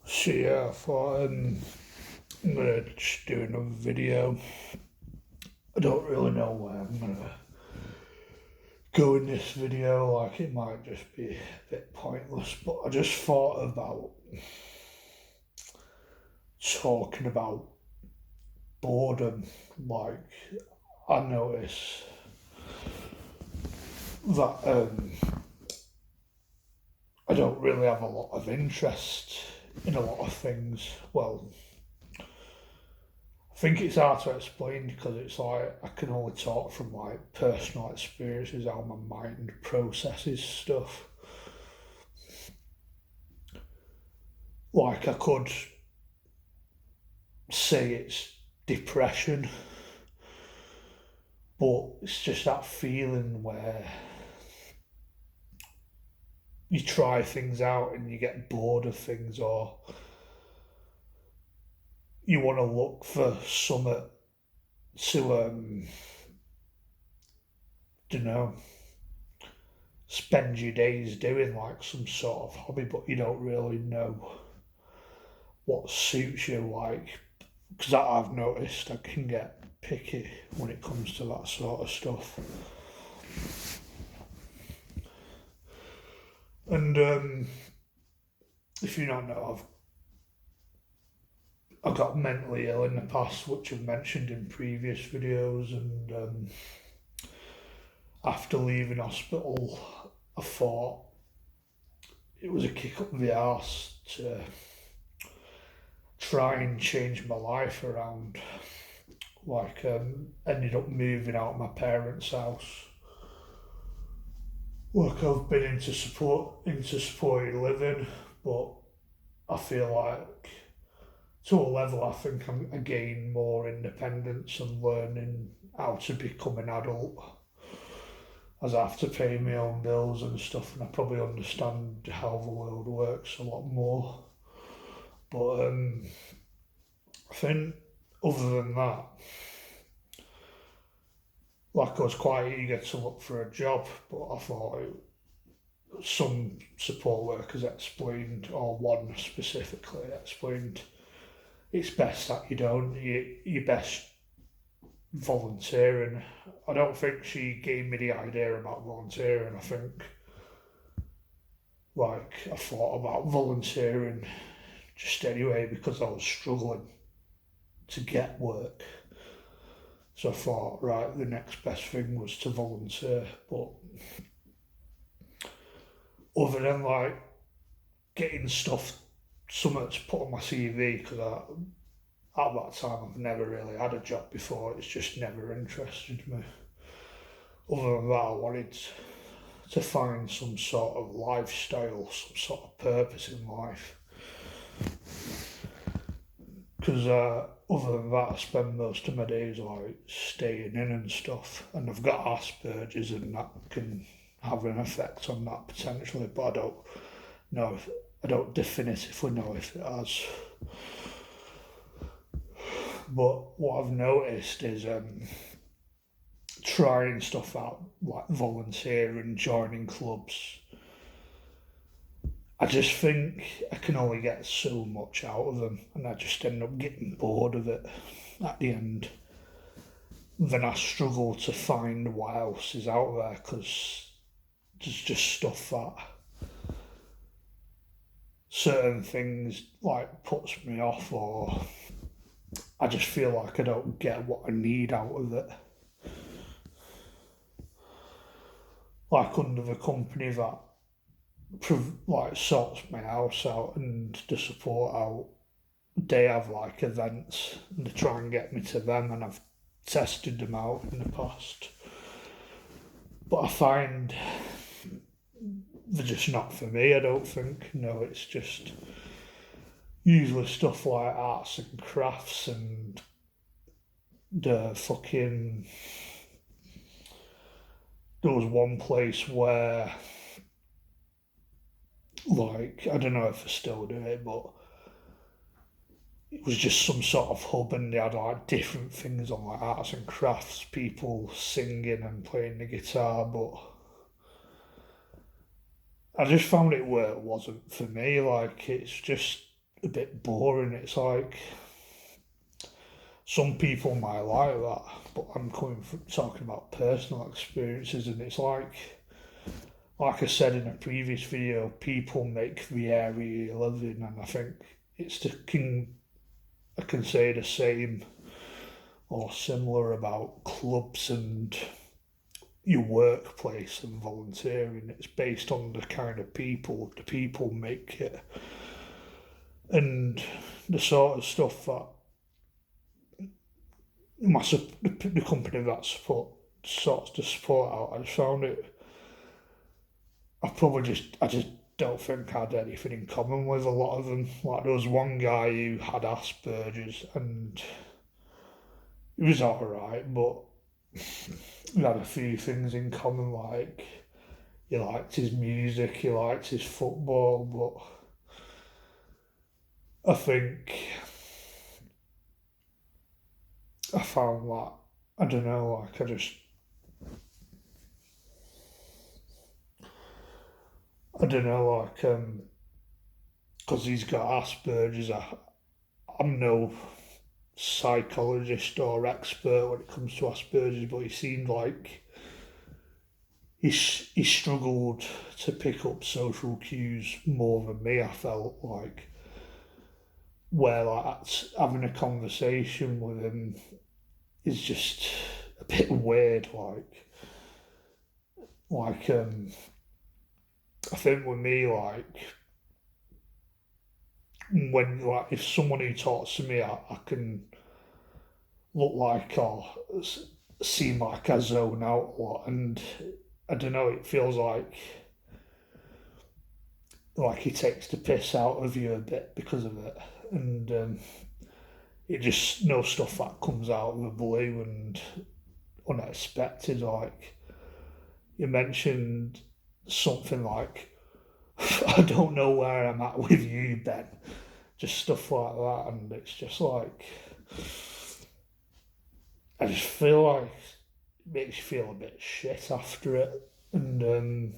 So yeah, I thought I'm gonna just do another video. I don't really know where I'm gonna go in this video. Like it might just be a bit pointless, but I just thought about talking about boredom. Like I notice that I don't really have a lot of interest in a lot of things. Well, I think it's hard to explain because it's like I can only talk from like personal experiences how my mind processes stuff. Like I could say it's depression, but it's just that feeling where you try things out and you get bored of things, or you want to look for something to don't know, spend your days doing, like some sort of hobby, but you don't really know what suits you. Like because I've noticed I can get picky when it comes to that sort of stuff. And if you don't know, I got mentally ill in the past, which I've mentioned in previous videos. And after leaving hospital, I thought it was a kick up the arse to try and change my life around. Like, ended up moving out of my parents' house. Like, I've been into supported living, but I feel like to a level, I think I gain more independence and learning how to become an adult, as I have to pay my own bills and stuff, and I probably understand how the world works a lot more. But I think other than that, like I was quite eager to look for a job, but I thought some support workers explained, or one specifically explained, it's best that you don't. You best volunteering. I don't think she gave me the idea about volunteering. I think like I thought about volunteering just anyway because I was struggling to get work. So I thought, right, the next best thing was to volunteer. But other than like getting stuff, something to put on my CV, because at that time I've never really had a job before, it's just never interested me. Other than that, I wanted to find some sort of lifestyle, some sort of purpose in life. Because other than that, I spend most of my days like staying in and stuff, and I've got Asperger's, and that can have an effect on that potentially. But I don't know if I don't definitively know if it has. But what I've noticed is trying stuff out, like volunteering, joining clubs. I just think I can only get so much out of them, and I just end up getting bored of it at the end. Then I struggle to find what else is out there because there's just stuff that certain things like puts me off, or I just feel like I don't get what I need out of it. Like under the company that like sorts my house out and the support out, they have like events and they try and get me to them, and I've tested them out in the past. But I find they're just not for me, I don't think. No, it's just usually stuff like arts and crafts and the fucking. There was one place where, like, I don't know if I still do it, but it was just some sort of hub, and they had like different things on, like arts and crafts, people singing and playing the guitar. But I just found it where it wasn't for me. Like, it's just a bit boring. It's like some people might like that, but I'm talking about personal experiences, and it's like I said in a previous video, people make the area you live in, and I think it's I can say the same or similar about clubs and your workplace and volunteering. It's based on the kind of people, the people make it, and the sort of stuff that the company that sorts the support out. I just found it. I just don't think I had anything in common with a lot of them. Like there was one guy who had Asperger's and he was alright, but we had a few things in common, like he liked his music, he liked his football, but I think I found that I don't know, like I don't know, like because he's got Asperger's, I'm no psychologist or expert when it comes to Asperger's, but he seemed like he struggled to pick up social cues more than me. I felt like where like having a conversation with him is just a bit weird. Like I think with me, like when like if someone who talks to me, I can look like or seem like I zone out a lot, and I don't know. It feels like he takes the piss out of you a bit because of it, and it just no stuff that comes out of the blue and unexpected. Like you mentioned something like, I don't know where I'm at with you, Ben. Just stuff like that, and it's just like I just feel like it makes you feel a bit shit after it, and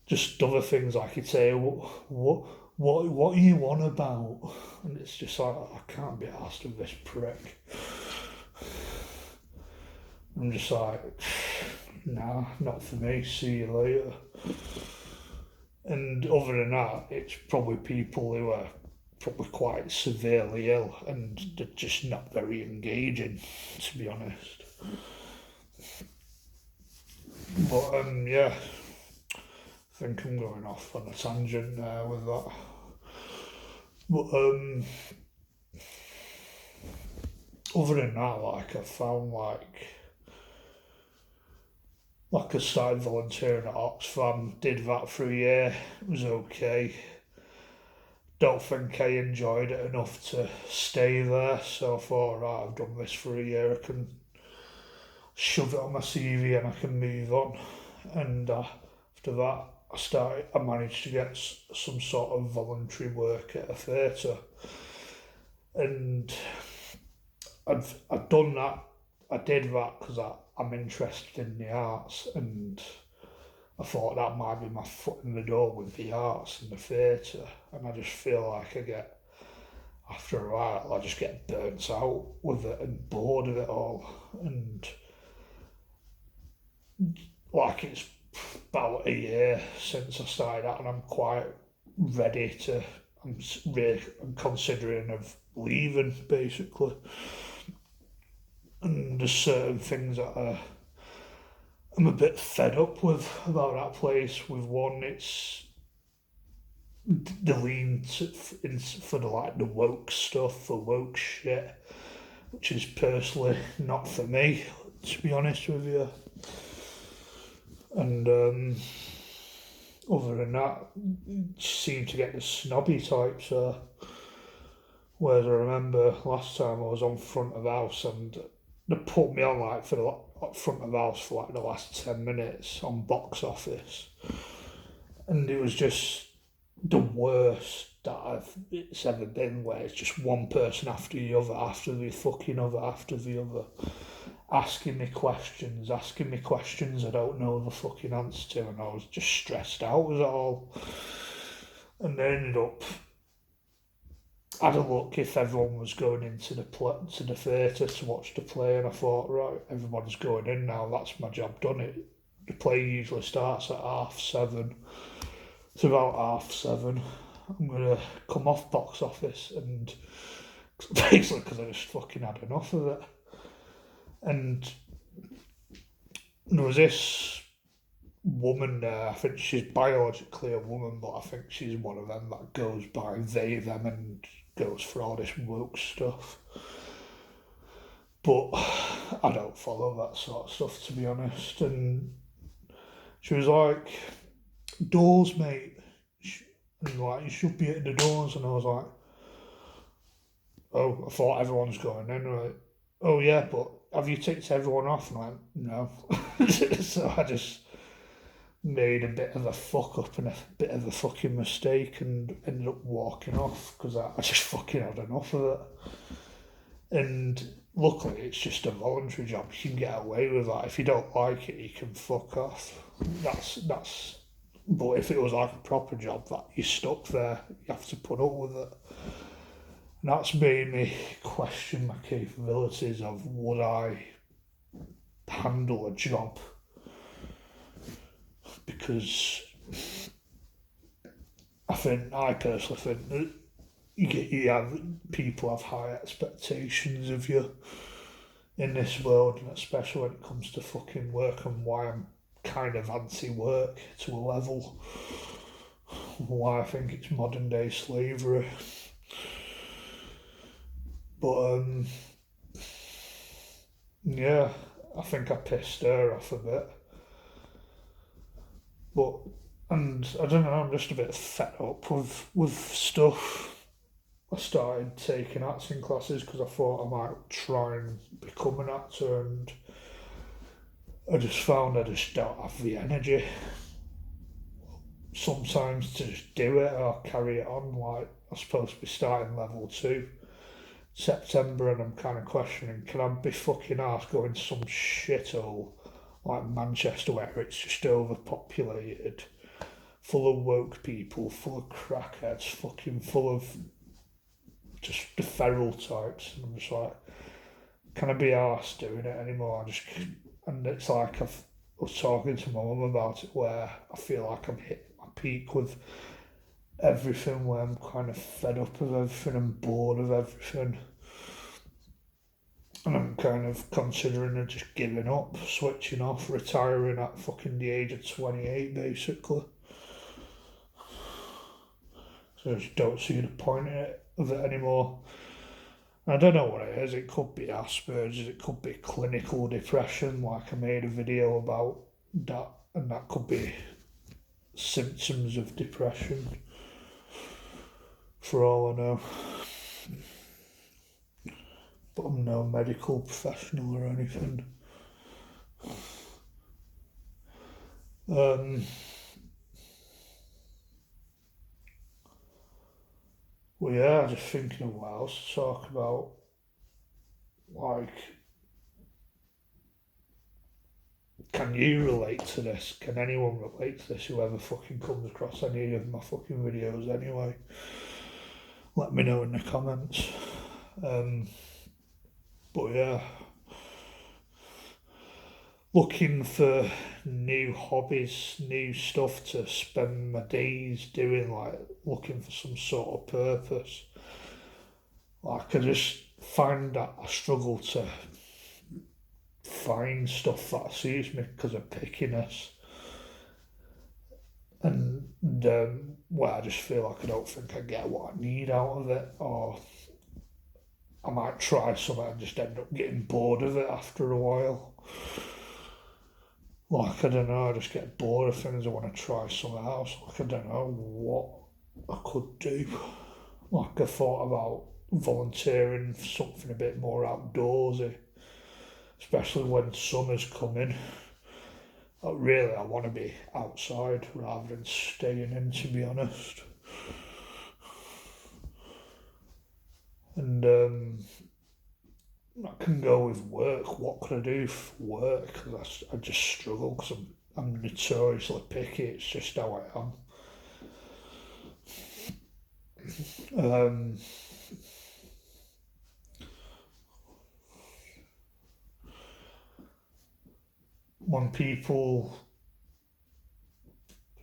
just other things like he'd say, what are you on about? And it's just like I can't be asked with this prick. I'm just like, nah, not for me. See you later. And other than that, it's probably people who are probably quite severely ill and they're just not very engaging, to be honest. But yeah, I think I'm going off on a tangent there with that. But other than that, like I found like I started volunteering at Oxfam, did that for a year, it was okay. Don't think I enjoyed it enough to stay there, so I thought, right, I've done this for a year, I can shove it on my CV and I can move on. And after that, I managed to get some sort of voluntary work at a theatre, and I'd done that. I did that because I'm interested in the arts, and I thought that might be my foot in the door with the arts and the theatre. And I just feel like after a while, I just get burnt out with it and bored of it all. And like it's about a year since I started that, and I'm quite ready to. I'm considering of leaving basically. And there's certain things that I'm a bit fed up with about that place. With one, it's the lean for the like the woke stuff, the woke shit, which is personally not for me, to be honest with you. And other than that, seem to get the snobby types. Whereas I remember last time I was on front of house and they put me on like for the front of house for like the last 10 minutes on box office, and it was just the worst that it's ever been. Where it's just one person after the other, after the fucking other, after the other, asking me questions I don't know the fucking answer to, and I was just stressed out with it all. And they ended up had a look if everyone was going into to the theatre to watch the play, and I thought, right, everyone's going in now. That's my job done. The play usually starts at 7:30. It's about 7:30. I'm gonna come off box office and basically because I just fucking had enough of it. And there was this woman there. I think she's biologically a woman, but I think she's one of them that goes by they, them, and goes for all this woke stuff. But I don't follow that sort of stuff, to be honest. And she was like, doors, mate. And like, you should be at the doors. And I was like, oh, I thought everyone's going in. Right? Oh, yeah, but have you ticked everyone off? And I went, no. So I just made a bit of a fuck up and a bit of a fucking mistake and ended up walking off because I just fucking had enough of it. And luckily, it's just a voluntary job. You can get away with that. If you don't like it, you can fuck off. That's. But if it was like a proper job that you're stuck there, you have to put up with it. And that's made me question my capabilities of would I handle a job, because I personally think that you have people have high expectations of you in this world, and especially when it comes to fucking work, and why I'm kind of anti-work to a level. Why I think it's modern day slavery. But yeah, I think I pissed her off a bit. But and I don't know, I'm just a bit fed up with stuff. I started taking acting classes because I thought I might try and become an actor, and I just found I just don't have the energy sometimes to just do it or carry it on. Like, I'm supposed to be starting level 2 September, and I'm kind of questioning, can I be fucking arsed going to some shithole like Manchester where it's just overpopulated, full of woke people, full of crackheads, fucking full of just the feral types, and I'm just like, can I be arsed doing it anymore? And it's like I was talking to my mum about it, where I feel like I'm hitting my peak with everything, where I'm kind of fed up of everything and bored of everything. And I'm kind of considering just giving up, switching off, retiring at fucking the age of 28, basically. So I just don't see the point of it anymore. I don't know what it is. It could be Asperger's, it could be clinical depression, like I made a video about that, and that could be symptoms of depression, for all I know. But I'm no medical professional or anything. Well, yeah, just thinking of what else to talk about. Like, can you relate to this? Can anyone relate to this? Whoever fucking comes across any of my fucking videos anyway. Let me know in the comments. But yeah, looking for new hobbies, new stuff to spend my days doing, like looking for some sort of purpose. Like, I just find that I struggle to find stuff that suits me because of pickiness. And well, I just feel like I don't think I get what I need out of it, or I might try something and just end up getting bored of it after a while. Like, I don't know, I just get bored of things. I want to try something else. Like, I don't know what I could do. Like, I thought about volunteering for something a bit more outdoorsy, especially when summer's coming. Really, I want to be outside rather than staying in, to be honest. And I can go with work. What could I do for work? Because I just struggle because I'm notoriously picky. It's just how I am. when people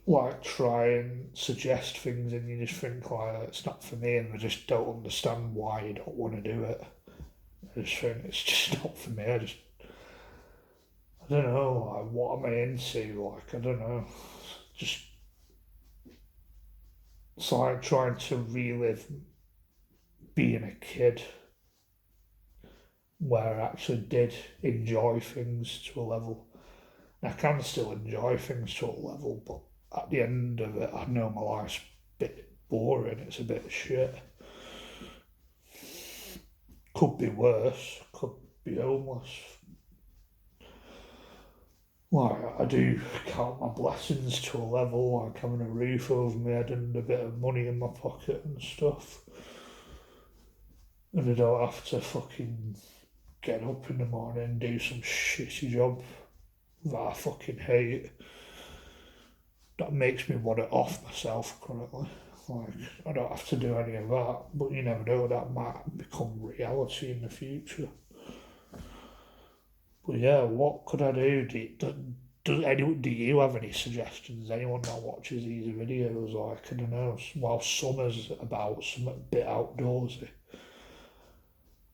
like try and suggest things and you just think like it's not for me and they just don't understand why you don't want to do it. I just think it's just not for me. I don't know, like what am I into? Like I don't know. Just it's like trying to relive being a kid where I actually did enjoy things to a level. I can still enjoy things to a level, but at the end of it, I know my life's a bit boring. It's a bit shit. Could be worse. Could be homeless. Like, I do count my blessings to a level, like having a roof over my head and a bit of money in my pocket and stuff. And I don't have to fucking get up in the morning and do some shitty job that I fucking hate. That makes me want to off myself currently. Like, I don't have to do any of that, but you never know, that might become reality in the future. But yeah, what could I do? Do you have any suggestions? Anyone that watches these videos, like, I don't know, while summer's about, something a bit outdoorsy?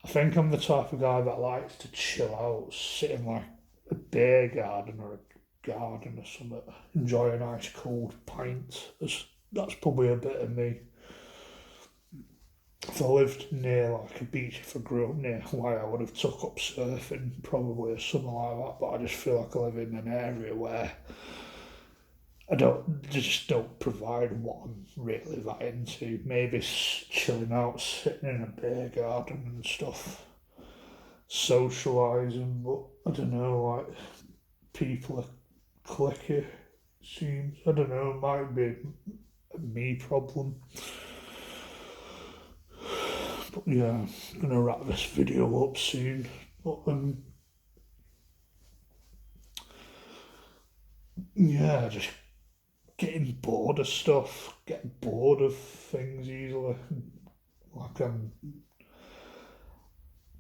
I think I'm the type of guy that likes to chill out, sit in like a beer garden or a garden or something, enjoy a nice cold pint. That's probably a bit of me. If I lived near like a beach, if I grew up near Hawaii, I would have took up surfing probably or something like that. But I just feel like I live in an area where they just don't provide what I'm really that into. Maybe chilling out, sitting in a beer garden and stuff, socialising. But I don't know, like people are cliquey. Seems I don't know. It might be a me problem. But yeah, I'm gonna wrap this video up soon. But yeah, just getting bored of stuff, getting bored of things easily. Like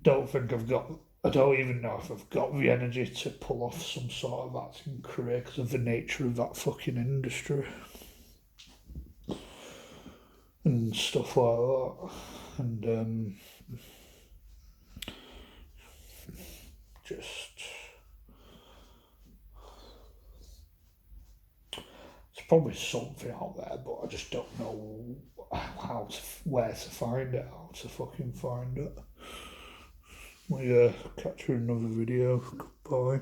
don't think I've got. I don't even know if I've got the energy to pull off some sort of acting career because of the nature of that fucking industry and stuff like that. And just there's probably something out there, but I just don't know where to find it, how to fucking find it. Well, yeah, catch you in another video. Goodbye.